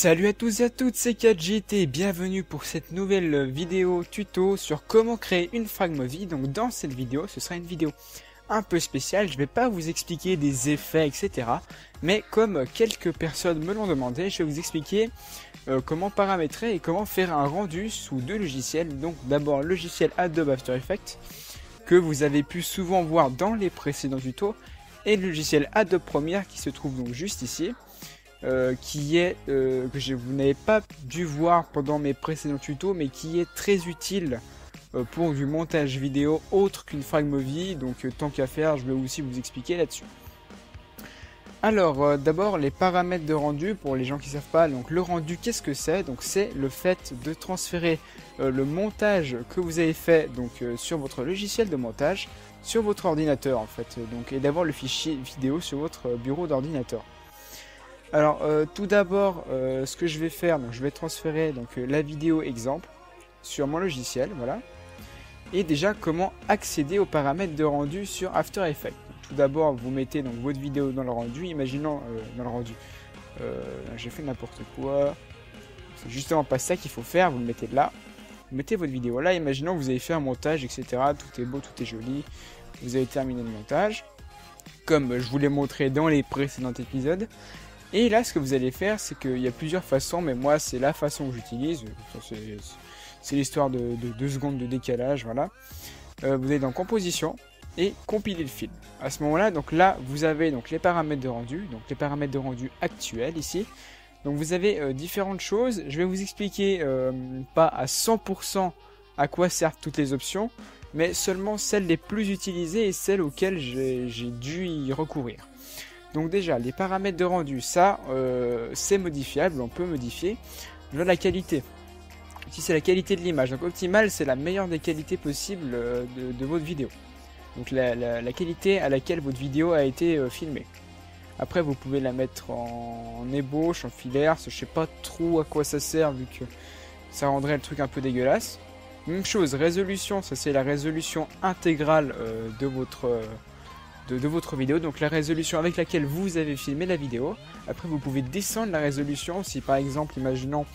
Salut à tous et à toutes, c'est 4JT, bienvenue pour cette nouvelle vidéo tuto sur comment créer une fragmovie. Donc dans cette vidéo, ce sera une vidéo un peu spéciale, je vais pas vous expliquer des effets, etc. Mais comme quelques personnes me l'ont demandé, je vais vous expliquer comment paramétrer et comment faire un rendu sous deux logiciels. Donc d'abord le logiciel Adobe After Effects, que vous avez pu souvent voir dans les précédents tutos, et le logiciel Adobe Premiere qui se trouve donc juste ici. Vous n'avez pas dû voir pendant mes précédents tutos, mais qui est très utile pour du montage vidéo autre qu'une fragmovie. Donc tant qu'à faire, je vais aussi vous expliquer là-dessus. Alors d'abord les paramètres de rendu pour les gens qui ne savent pas. Donc le rendu, qu'est-ce que c'est? Donc c'est le fait de transférer le montage que vous avez fait sur votre logiciel de montage sur votre ordinateur en fait. Donc, et d'avoir le fichier vidéo sur votre bureau d'ordinateur. Alors tout d'abord ce que je vais faire, donc je vais transférer la vidéo exemple sur mon logiciel, voilà. Et déjà comment accéder aux paramètres de rendu sur After Effects. Tout d'abord vous mettez donc votre vidéo dans le rendu, imaginons dans le rendu. J'ai fait n'importe quoi. C'est justement pas ça qu'il faut faire, vous le mettez là. Vous mettez votre vidéo là, imaginons que vous avez fait un montage, etc. Tout est beau, tout est joli. Vous avez terminé le montage. Comme je vous l'ai montré dans les précédents épisodes. Et là, ce que vous allez faire, c'est qu'il y a plusieurs façons, mais moi, c'est la façon que j'utilise. C'est l'histoire de 2 secondes de décalage, voilà. Vous allez dans Composition et compiler le film. À ce moment-là, donc là, vous avez donc les paramètres de rendu, donc les paramètres de rendu actuels ici. Donc vous avez différentes choses. Je vais vous expliquer pas à 100% à quoi servent toutes les options, mais seulement celles les plus utilisées et celles auxquelles j'ai dû y recourir. Donc déjà, les paramètres de rendu, ça, c'est modifiable, on peut modifier. Là, la qualité. Ici, c'est la qualité de l'image. Donc optimal, c'est la meilleure des qualités possibles de votre vidéo. Donc la qualité à laquelle votre vidéo a été filmée. Après, vous pouvez la mettre en ébauche, en filaire. Je sais pas trop à quoi ça sert, vu que ça rendrait le truc un peu dégueulasse. Même chose, résolution, ça c'est la résolution intégrale de votre vidéo, donc la résolution avec laquelle vous avez filmé la vidéo. Après vous pouvez descendre la résolution si par exemple, imaginons,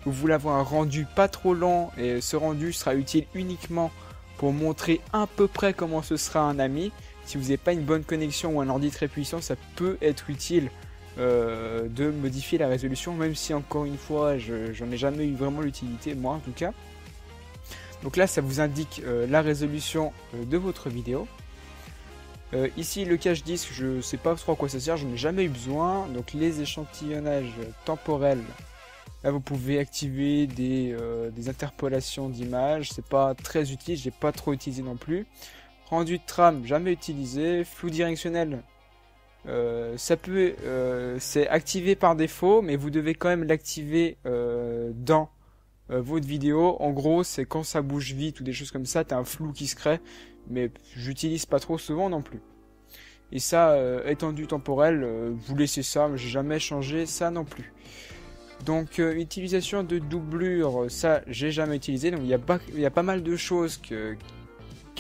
vous voulez avoir un rendu pas trop lent et ce rendu sera utile uniquement pour montrer à peu près comment ce sera un ami. Si vous n'avez pas une bonne connexion ou un ordi très puissant, ça peut être utile de modifier la résolution, même si encore une fois j'en ai jamais eu vraiment l'utilité, moi en tout cas. Donc là ça vous indique la résolution de votre vidéo. Ici le cache disque, je sais pas trop à quoi ça sert, je n'ai jamais eu besoin. Donc les échantillonnages temporels, là vous pouvez activer des interpolations d'images, c'est pas très utile, j'ai pas trop utilisé non plus. Rendu de trame, jamais utilisé. Flou directionnel, c'est activé par défaut, mais vous devez quand même l'activer dans votre vidéo. En gros c'est quand ça bouge vite ou des choses comme ça, t'as un flou qui se crée. Mais j'utilise pas trop souvent non plus. Et ça, étendue temporelle, vous laissez ça, mais j'ai jamais changé ça non plus. Donc utilisation de doublure, ça j'ai jamais utilisé. Donc il y a pas mal de choses que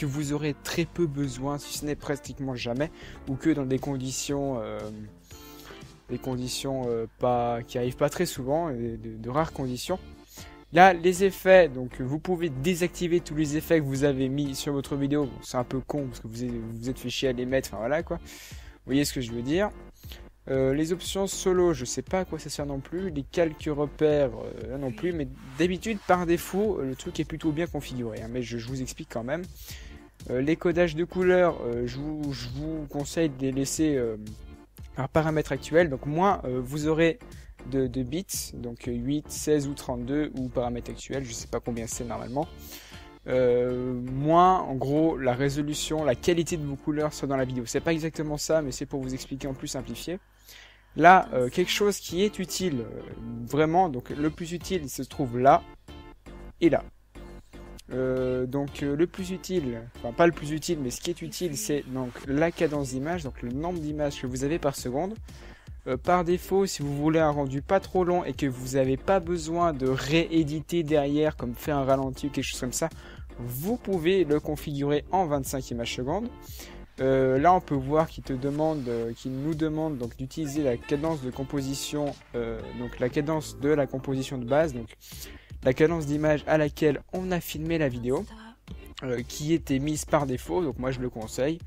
vous aurez très peu besoin, si ce n'est pratiquement jamais, ou que dans des conditions qui arrivent pas très souvent, et de rares conditions. Là, les effets, donc vous pouvez désactiver tous les effets que vous avez mis sur votre vidéo. Bon, c'est un peu con parce que vous êtes fait chier à les mettre, enfin voilà quoi. Vous voyez ce que je veux dire. Les options solo, je sais pas à quoi ça sert non plus. Les calques repères, non plus. Mais d'habitude, par défaut, le truc est plutôt bien configuré. Hein, mais je vous explique quand même. Les codages de couleurs, je vous conseille de les laisser par paramètre actuel. Donc moins vous aurez de bits, donc 8, 16 ou 32 ou paramètre actuel, je sais pas combien c'est normalement. Moins en gros la résolution, la qualité de vos couleurs soit dans la vidéo. C'est pas exactement ça, mais c'est pour vous expliquer en plus simplifié. Là, quelque chose qui est utile, vraiment, donc le plus utile il se trouve là et là. Le plus utile, enfin pas le plus utile, mais ce qui est utile c'est donc la cadence d'image, donc le nombre d'images que vous avez par seconde. Par défaut, si vous voulez un rendu pas trop long et que vous n'avez pas besoin de rééditer derrière, comme faire un ralenti ou quelque chose comme ça, vous pouvez le configurer en 25 images secondes. Là on peut voir qu'il nous demande donc d'utiliser la cadence de composition, donc la cadence de la composition de base, donc la cadence d'image à laquelle on a filmé la vidéo, qui était mise par défaut, donc moi je le conseille.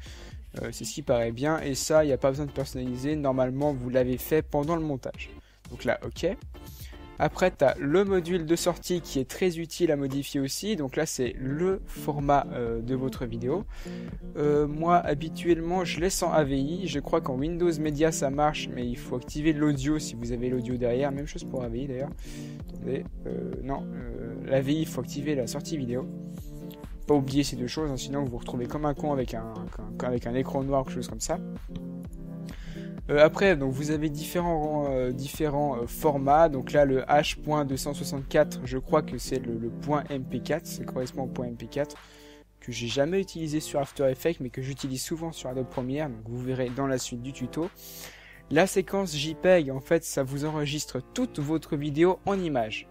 C'est ce qui paraît bien, et ça il n'y a pas besoin de personnaliser, normalement vous l'avez fait pendant le montage. Donc là ok. Après tu as le module de sortie qui est très utile à modifier aussi, donc là c'est le format de votre vidéo. Moi habituellement je laisse en AVI, je crois qu'en Windows Media ça marche, mais il faut activer l'audio si vous avez l'audio derrière, même chose pour AVI d'ailleurs. Attendez, non, l'AVI il faut activer la sortie vidéo. Pas oublier ces deux choses, hein, sinon vous vous retrouvez comme un con avec un écran noir ou quelque chose comme ça. Après, donc vous avez différents formats. Donc là, le H.264, je crois que c'est le point MP4, ça correspond au point MP4 que j'ai jamais utilisé sur After Effects, mais que j'utilise souvent sur Adobe Premiere. Donc vous verrez dans la suite du tuto. La séquence JPEG, en fait, ça vous enregistre toute votre vidéo en images.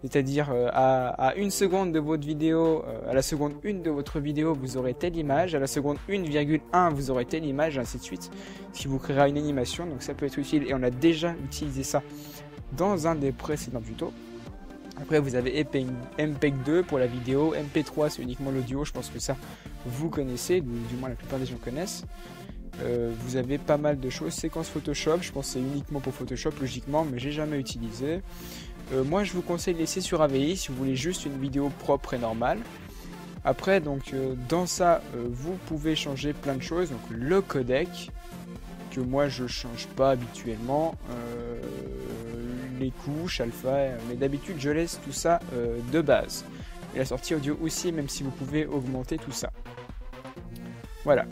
C'est-à-dire à une seconde de votre vidéo, à la seconde 1 de votre vidéo, vous aurez telle image, à la seconde 1,1 vous aurez telle image, ainsi de suite, ce qui vous créera une animation, donc ça peut être utile, et on a déjà utilisé ça dans un des précédents tutos. Après vous avez MPEG 2 pour la vidéo, MP3 c'est uniquement l'audio, je pense que ça vous connaissez, du moins la plupart des gens connaissent. Vous avez pas mal de choses, séquence Photoshop, je pense que c'est uniquement pour Photoshop logiquement, mais j'ai jamais utilisé. Moi je vous conseille de laisser sur AVI si vous voulez juste une vidéo propre et normale. Après donc dans ça vous pouvez changer plein de choses, donc le codec que moi je change pas habituellement, les couches, alpha, mais d'habitude je laisse tout ça de base. Et la sortie audio aussi, même si vous pouvez augmenter tout ça. Voilà.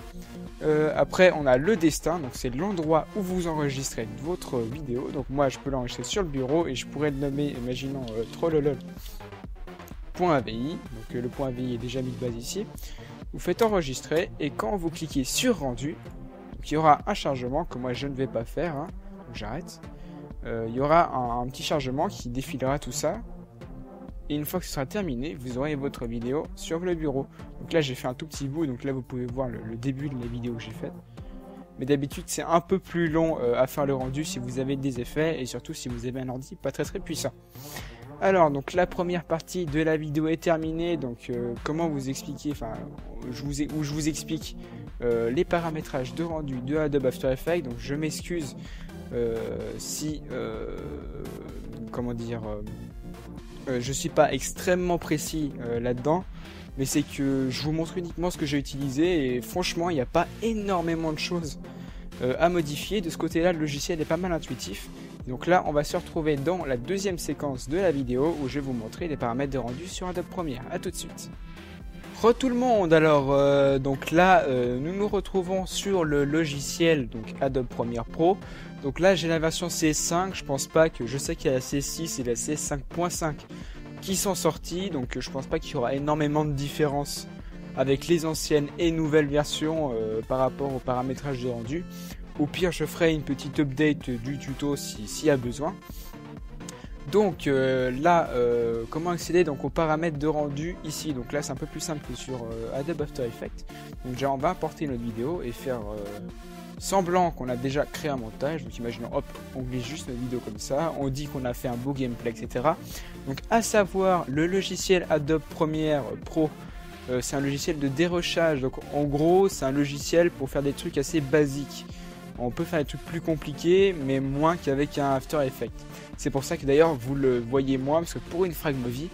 Après on a le destin, donc c'est l'endroit où vous enregistrez votre vidéo. Donc moi je peux l'enregistrer sur le bureau et je pourrais le nommer, imaginons trollolol.avi. Donc le point AVI est déjà mis de base ici. Vous faites enregistrer et quand vous cliquez sur rendu, donc il y aura un chargement que moi je ne vais pas faire, hein, donc j'arrête. Il y aura un petit chargement qui défilera tout ça. Et une fois que ce sera terminé, vous aurez votre vidéo sur le bureau. Donc là j'ai fait un tout petit bout, donc là vous pouvez voir le début de la vidéo que j'ai faite. Mais d'habitude c'est un peu plus long à faire le rendu si vous avez des effets et surtout si vous avez un ordi pas très puissant. Alors donc la première partie de la vidéo est terminée, donc comment vous expliquer, enfin je vous explique les paramétrages de rendu de Adobe After Effects. Donc je m'excuse si comment dire je suis pas extrêmement précis là-dedans, mais c'est que je vous montre uniquement ce que j'ai utilisé et franchement il n'y a pas énormément de choses à modifier. De ce côté-là, le logiciel est pas mal intuitif. Donc là, on va se retrouver dans la deuxième séquence de la vidéo où je vais vous montrer les paramètres de rendu sur Adobe Premiere. A tout de suite. Re tout le monde, alors donc là nous nous retrouvons sur le logiciel donc Adobe Premiere Pro. Donc là j'ai la version CS5, je pense pas que, je sais qu'il y a la CS6 et la CS5.5 qui sont sorties, donc je pense pas qu'il y aura énormément de différence avec les anciennes et nouvelles versions par rapport au paramétrage de rendu. Au pire je ferai une petite update du tuto s'il y a besoin. Donc là, comment accéder donc aux paramètres de rendu ici. Donc là c'est un peu plus simple que sur Adobe After Effects. Donc déjà on va importer notre vidéo et faire semblant qu'on a déjà créé un montage. Donc imaginons, hop, on glisse juste notre vidéo comme ça, on dit qu'on a fait un beau gameplay, etc. Donc à savoir, le logiciel Adobe Premiere Pro, c'est un logiciel de dérochage. Donc en gros c'est un logiciel pour faire des trucs assez basiques. On peut faire des trucs plus compliqués, mais moins qu'avec un After Effects. C'est pour ça que d'ailleurs vous le voyez moins, parce que pour une Fragmovie,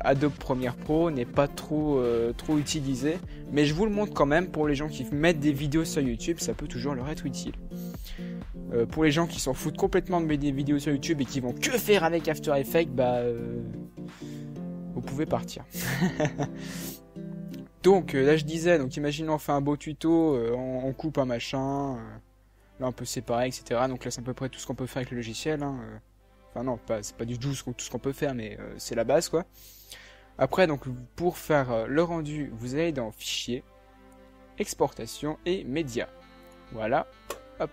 Adobe Premiere Pro n'est pas trop utilisé. Mais je vous le montre quand même pour les gens qui mettent des vidéos sur YouTube, ça peut toujours leur être utile. Pour les gens qui s'en foutent complètement de mettre des vidéos sur YouTube et qui vont que faire avec After Effects, vous pouvez partir. Donc là je disais, donc imaginons on fait un beau tuto, on coupe un machin, là on peut séparer, etc. Donc là c'est à peu près tout ce qu'on peut faire avec le logiciel. Hein. Enfin non, c'est pas du tout ce qu'on peut faire, mais c'est la base quoi. Après donc pour faire le rendu, vous allez dans Fichier, Exportation et Médias. Voilà, hop.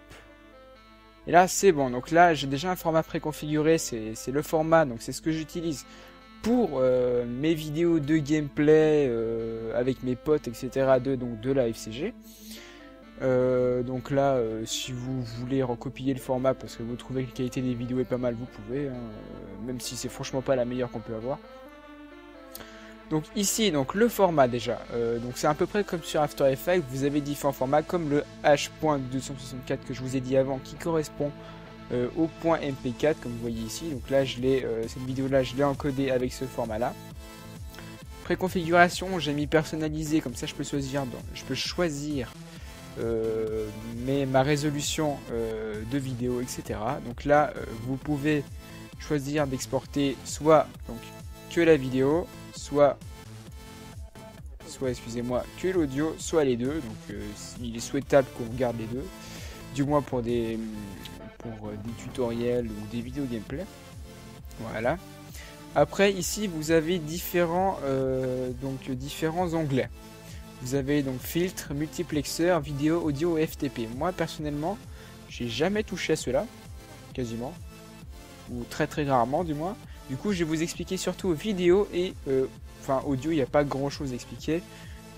Et là c'est bon, donc là j'ai déjà un format préconfiguré, c'est le format, donc c'est ce que j'utilise pour mes vidéos de gameplay avec mes potes, etc. de la FCG. Donc là, si vous voulez recopier le format parce que vous trouvez que la qualité des vidéos est pas mal, vous pouvez, hein, même si c'est franchement pas la meilleure qu'on peut avoir. Donc ici, donc le format déjà, donc c'est à peu près comme sur After Effects, vous avez différents formats comme le H.264 que je vous ai dit avant qui correspond au point MP4 comme vous voyez ici. Donc là, cette vidéo là, je l'ai encodée avec ce format là. Préconfiguration, j'ai mis personnalisé, comme ça je peux choisir ma résolution de vidéo, etc. Donc là, vous pouvez choisir d'exporter soit donc que la vidéo, soit excusez-moi, que l'audio, soit les deux. Donc il est souhaitable qu'on garde les deux, du moins pour des tutoriels ou des vidéos gameplay. Voilà. Après ici vous avez différents onglets. Vous avez donc filtre, multiplexeur, vidéo, audio et FTP. Moi personnellement, j'ai jamais touché à cela, quasiment, ou très rarement du moins. Du coup, je vais vous expliquer surtout vidéo et audio. Il n'y a pas grand chose à expliquer.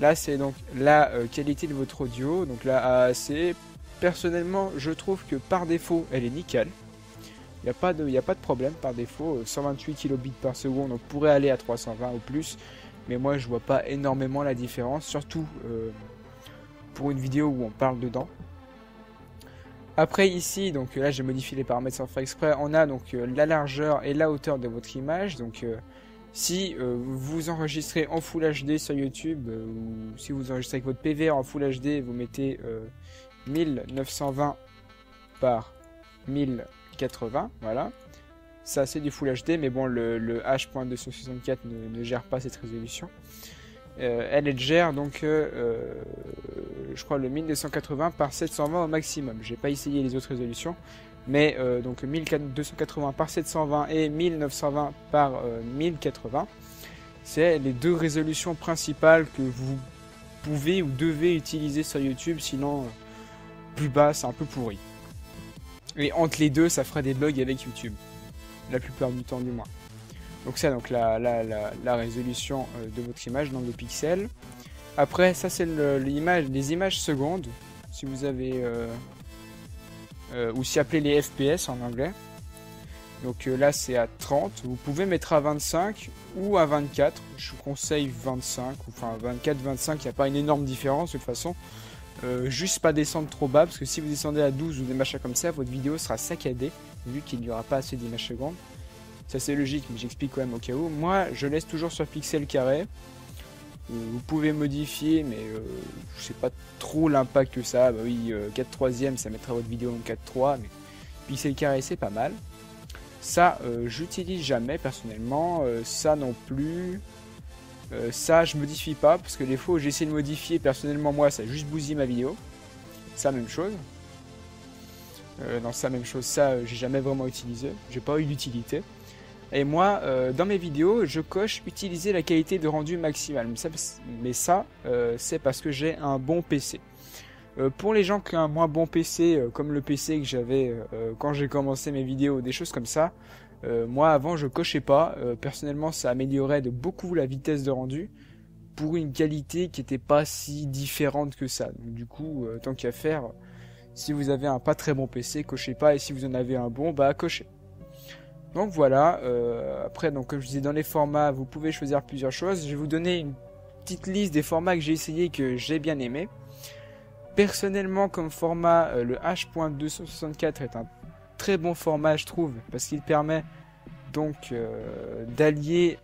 Là, c'est donc la qualité de votre audio. Donc la AAC, personnellement, je trouve que par défaut, elle est nickel. Il n'y a pas de problème par défaut. 128 kilobits par seconde, on pourrait aller à 320 ou plus. Mais moi, je vois pas énormément la différence, surtout pour une vidéo où on parle dedans. Après ici, donc là j'ai modifié les paramètres sans faire exprès, on a donc la largeur et la hauteur de votre image. Donc si vous enregistrez en Full HD sur YouTube ou si vous enregistrez avec votre PVR en Full HD, vous mettez 1920 par 1080, voilà. Ça c'est du Full HD, mais bon le H.264 ne gère pas cette résolution. Elle gère donc je crois le 1280 par 720 au maximum. J'ai pas essayé les autres résolutions, mais donc 1280 par 720 et 1920 par 1080, c'est les deux résolutions principales que vous pouvez ou devez utiliser sur YouTube, sinon plus bas c'est un peu pourri. Et entre les deux, ça fera des bugs avec YouTube, la plupart du temps du moins. Donc ça, donc la résolution de votre image, dans les pixels. Après, ça c'est les images secondes, si vous avez, ou si appelé les FPS en anglais. Donc là c'est à 30, vous pouvez mettre à 25 ou à 24, je vous conseille 25, enfin 24, 25, il n'y a pas une énorme différence de toute façon. Juste pas descendre trop bas, parce que si vous descendez à 12 ou des machins comme ça, votre vidéo sera saccadée, vu qu'il n'y aura pas assez d'images secondes. Ça c'est logique, mais j'explique quand même au cas où. Moi, je laisse toujours sur pixel carré. Vous pouvez modifier, mais je sais pas trop l'impact que ça. Bah oui, 4/3, ça mettra votre vidéo en 4/3, mais pixel carré c'est pas mal. Ça, j'utilise jamais personnellement. Ça non plus. Ça, je modifie pas, parce que les fois où j'essaie de modifier, personnellement, moi, ça a juste bousillé ma vidéo. Ça, même chose. Non, ça, même chose, ça, j'ai jamais vraiment utilisé. J'ai pas eu d'utilité. Et moi, dans mes vidéos, je coche utiliser la qualité de rendu maximale. Mais ça, c'est parce que j'ai un bon PC. Pour les gens qui ont un moins bon PC, comme le PC que j'avais quand j'ai commencé mes vidéos, des choses comme ça, moi avant je cochais pas. Personnellement, ça améliorait de beaucoup la vitesse de rendu pour une qualité qui n'était pas si différente que ça. Donc, du coup, tant qu'à faire, si vous avez un pas très bon PC, cochez pas, et si vous en avez un bon, bah cochez. Donc voilà, après, donc, comme je disais, dans les formats, vous pouvez choisir plusieurs choses. Je vais vous donner une petite liste des formats que j'ai essayé et que j'ai bien aimé. Personnellement, comme format, le H.264 est un très bon format, je trouve, parce qu'il permet donc d'allier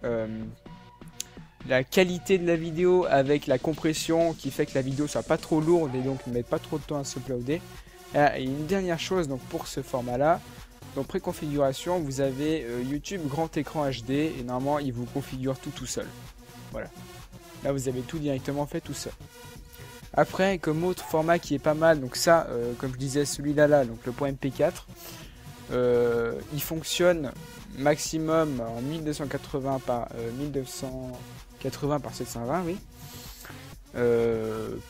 la qualité de la vidéo avec la compression qui fait que la vidéo soit pas trop lourde et donc ne mette pas trop de temps à se uploader. Et une dernière chose donc pour ce format là, donc préconfiguration, vous avez YouTube grand écran HD et normalement il vous configure tout seul. Voilà, là vous avez tout directement fait tout seul. Après, comme autre format qui est pas mal, donc ça, comme je disais, celui-là, donc le point MP4, il fonctionne maximum en 1280 par 720, oui.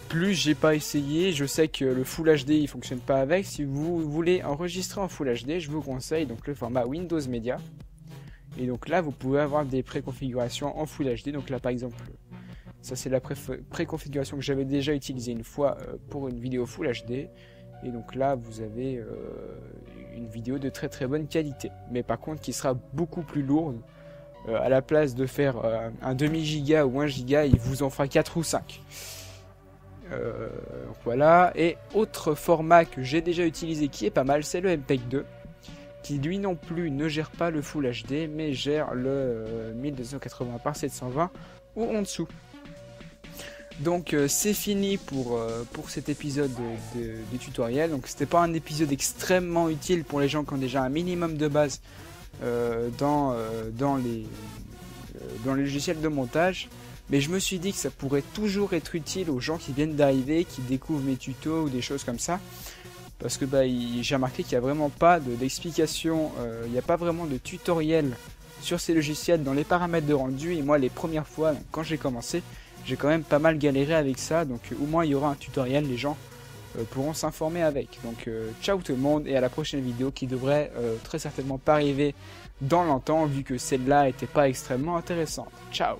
Plus j'ai pas essayé, je sais que le Full HD il fonctionne pas avec. Si vous voulez enregistrer en Full HD, je vous conseille donc le format Windows Media. Et donc là, vous pouvez avoir des préconfigurations en Full HD. Donc là, par exemple, Ça c'est la préconfiguration que j'avais déjà utilisée une fois pour une vidéo Full HD. Et donc là vous avez une vidéo de très très bonne qualité. Mais par contre qui sera beaucoup plus lourde. À la place de faire un demi giga ou 1 giga, il vous en fera 4 ou 5. Voilà. Et autre format que j'ai déjà utilisé qui est pas mal, c'est le MPEG 2. Qui lui non plus ne gère pas le Full HD, mais gère le 1280 par 720 ou en dessous. Donc c'est fini pour cet épisode de tutoriel. Donc c'était pas un épisode extrêmement utile pour les gens qui ont déjà un minimum de base dans les logiciels de montage. Mais je me suis dit que ça pourrait toujours être utile aux gens qui viennent d'arriver, qui découvrent mes tutos ou des choses comme ça. Parce que j'ai remarqué qu'il n'y a vraiment pas d'explication, il n'y a pas vraiment de tutoriel sur ces logiciels dans les paramètres de rendu. Et moi les premières fois, quand j'ai commencé, j'ai quand même pas mal galéré avec ça. Donc au moins il y aura un tutoriel, les gens pourront s'informer avec. Donc ciao tout le monde et à la prochaine vidéo qui devrait très certainement pas arriver dans longtemps vu que celle-là n'était pas extrêmement intéressante. Ciao.